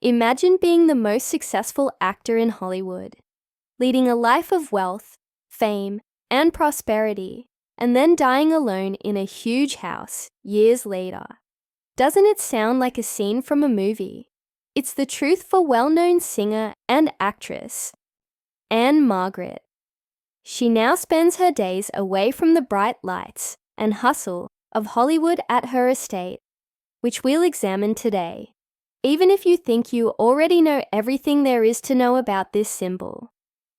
Imagine being the most successful actor in Hollywood, leading a life of wealth, fame, and prosperity, and then dying alone in a huge house years later. Doesn't it sound like a scene from a movie? It's the truth for well-known singer and actress Ann-Margret. She now spends her days away from the bright lights and hustle of Hollywood at her estate, which we'll examine today. Even if you think you already know everything there is to know about this symbol,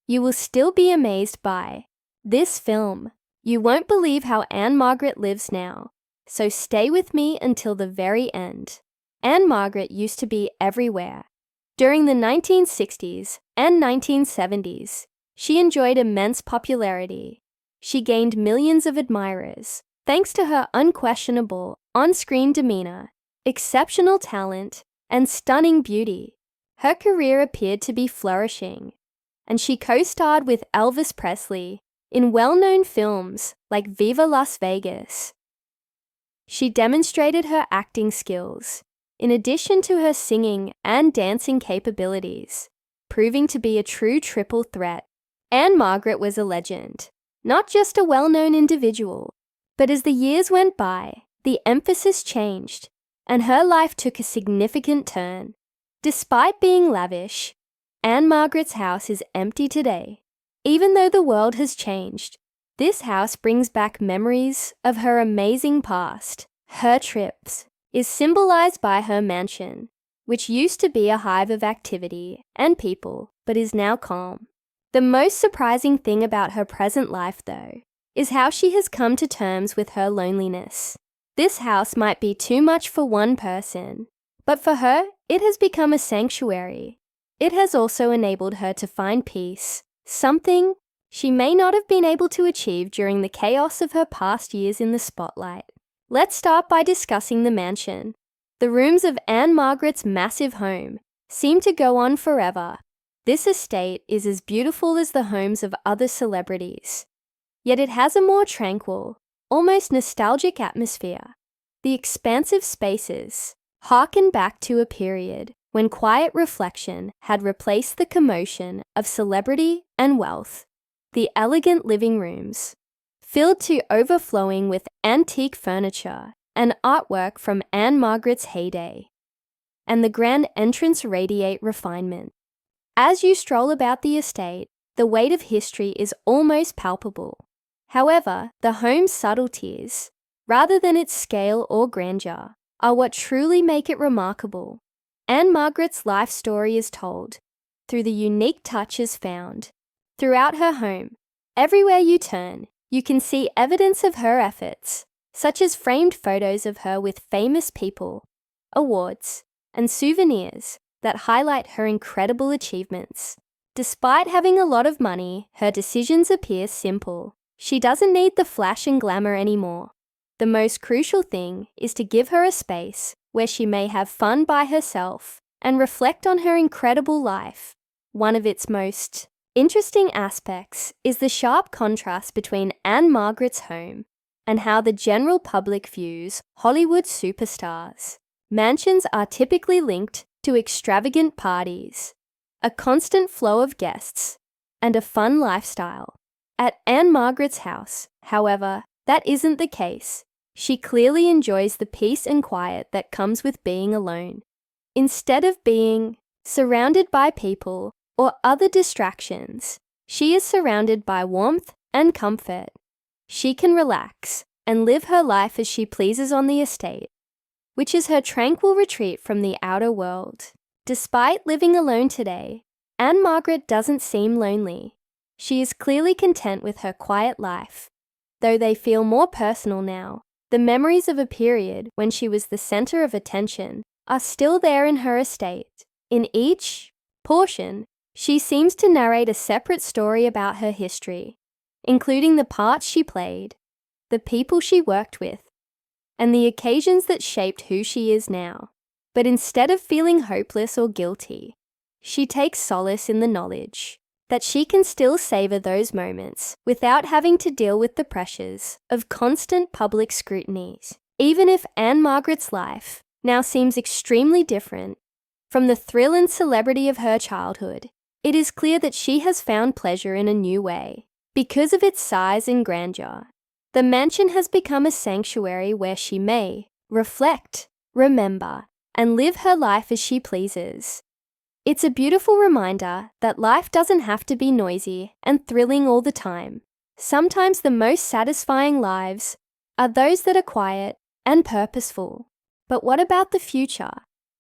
you will still be amazed by this film. You won't believe how Ann-Margret lives now, so stay with me until the very end. Ann-Margret used to be everywhere. During the 1960s and 1970s, she enjoyed immense popularity. She gained millions of admirers thanks to her unquestionable on-screen demeanor, exceptional talent, and stunning beauty. Her career appeared to be flourishing, and she co-starred with Elvis Presley in well-known films like Viva Las Vegas. She demonstrated her acting skills, in addition to her singing and dancing capabilities, proving to be a true triple threat. Ann-Margret was a legend, not just a well-known individual, but as the years went by, the emphasis changed, and her life took a significant turn. Despite being lavish, Ann-Margret's house is empty today. Even though the world has changed, this house brings back memories of her amazing past. Her trips is symbolized by her mansion, which used to be a hive of activity and people, but is now calm. The most surprising thing about her present life, though, is how she has come to terms with her loneliness. This house might be too much for one person, but for her, it has become a sanctuary. It has also enabled her to find peace, something she may not have been able to achieve during the chaos of her past years in the spotlight. Let's start by discussing the mansion. The rooms of Ann-Margret's massive home seem to go on forever. This estate is as beautiful as the homes of other celebrities, yet it has a more tranquil, almost nostalgic atmosphere. The expansive spaces harken back to a period when quiet reflection had replaced the commotion of celebrity and wealth. The elegant living rooms, filled to overflowing with antique furniture and artwork from Ann-Margret's heyday, and the grand entrance radiate refinement. As you stroll about the estate, the weight of history is almost palpable. However, the home's subtleties, rather than its scale or grandeur, are what truly make it remarkable. Ann-Margret's life story is told through the unique touches found throughout her home. Everywhere you turn, you can see evidence of her efforts, such as framed photos of her with famous people, awards, and souvenirs that highlight her incredible achievements. Despite having a lot of money, her decisions appear simple. She doesn't need the flash and glamour anymore. The most crucial thing is to give her a space where she may have fun by herself and reflect on her incredible life. One of its most interesting aspects is the sharp contrast between Ann-Margret's home and how the general public views Hollywood superstars. Mansions are typically linked to extravagant parties, a constant flow of guests, and a fun lifestyle. At Ann-Margret's house, however, that isn't the case. She clearly enjoys the peace and quiet that comes with being alone. Instead of being surrounded by people or other distractions, she is surrounded by warmth and comfort. She can relax and live her life as she pleases on the estate, which is her tranquil retreat from the outer world. Despite living alone today, Ann-Margret doesn't seem lonely. She is clearly content with her quiet life. Though they feel more personal now, the memories of a period when she was the center of attention are still there in her estate. In each portion, she seems to narrate a separate story about her history, including the parts she played, the people she worked with, and the occasions that shaped who she is now. But instead of feeling hopeless or guilty, she takes solace in the knowledge that she can still savor those moments without having to deal with the pressures of constant public scrutiny. Even if Ann-Margret's life now seems extremely different, From the thrill and celebrity of her childhood, it is clear that she has found pleasure in a new way. Because of its size and grandeur, the mansion has become a sanctuary where she may reflect, remember, and live her life as she pleases. It's a beautiful reminder that life doesn't have to be noisy and thrilling all the time. Sometimes the most satisfying lives are those that are quiet and purposeful. But what about the future?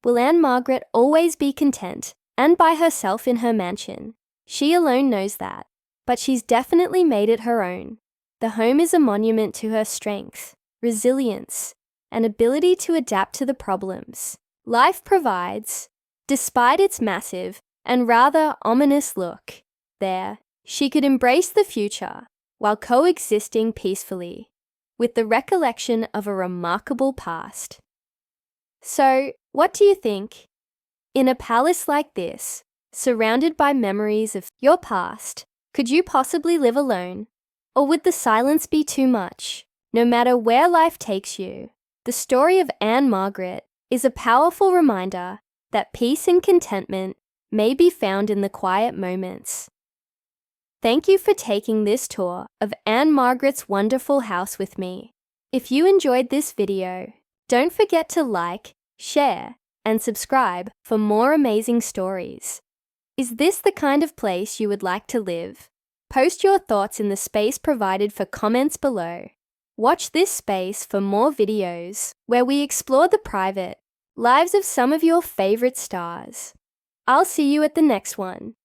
Will Ann-Margret always be content and by herself in her mansion? She alone knows that, but she's definitely made it her own. The home is a monument to her strength, resilience, and ability to adapt to the problems life provides. Despite its massive and rather ominous look, there, she could embrace the future while coexisting peacefully with the recollection of a remarkable past. So, what do you think? In a palace like this, surrounded by memories of your past, could you possibly live alone? Or would the silence be too much? No matter where life takes you, the story of Ann-Margret is a powerful reminder that peace and contentment may be found in the quiet moments. Thank you for taking this tour of Ann-Margret's wonderful house with me. If you enjoyed this video, don't forget to like, share, and subscribe for more amazing stories. Is this the kind of place you would like to live? Post your thoughts in the space provided for comments below. Watch this space for more videos where we explore the private lives of some of your favorite stars. I'll see you at the next one.